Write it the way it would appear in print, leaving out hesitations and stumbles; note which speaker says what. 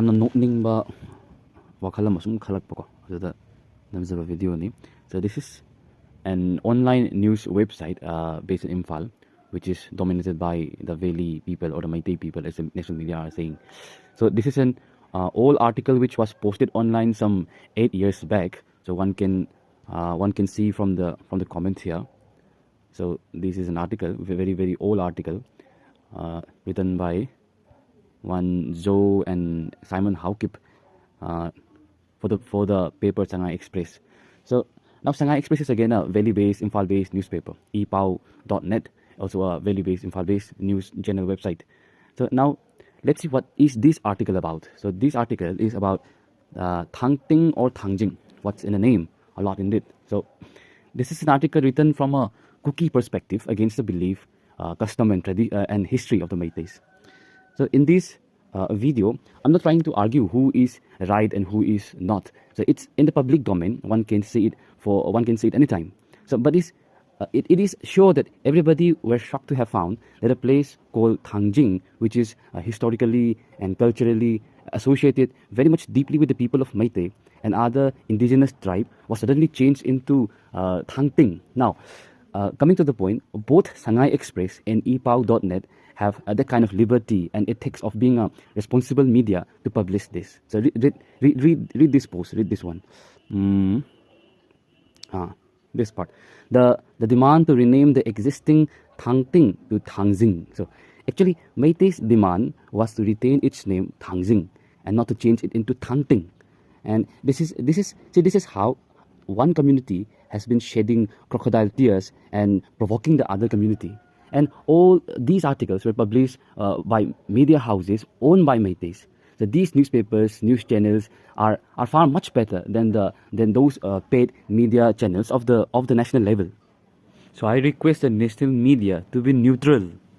Speaker 1: yamna nokningba wakhala masum khalakpako aduda namjaba video ni. So this is an online news website based in Imphal, which is dominated by the Valley people or the Meitei people, as the national media are saying. So this is an old article which was posted online some 8 years back. So one can see from the comments here. So this is an article, a very old article, written by one Joe and Simon Haukip for the paper Shanghai Express. So now Shanghai Express is again a Valley-based, Imphal-based newspaper, epao.net, also a Valley-based, Imphal-based news channel website. So now let's see what is this article about. So this article is about Thangting or Thangjing. What's in the name? A lot in it. So this is an article written from a Kuki perspective against the belief, custom and history of the Meiteis. So in this video, I'm not trying to argue who is right and who is not. So it's in the public domain. One can see it anytime. So but it is sure that everybody were shocked to have found that a place called Thangjing, which is historically and culturally associated very much deeply with the people of Meitei and other indigenous tribe, was suddenly changed into Thangting. Now, coming to the point, both Shanghai Express and epao.net have that kind of liberty and ethics of being a responsible media to publish this. So read this post, read this one. This part. The demand to rename the existing Thangting to Thangjing. So actually, Meitei's demand was to retain its name Thangjing and not to change it into Thangting. And this is how one community has been shedding crocodile tears and provoking the other community. And all these articles were published by media houses owned by Meiteis. So these newspapers, news channels are far much better than those paid media channels of the national level. So I request the national media to be neutral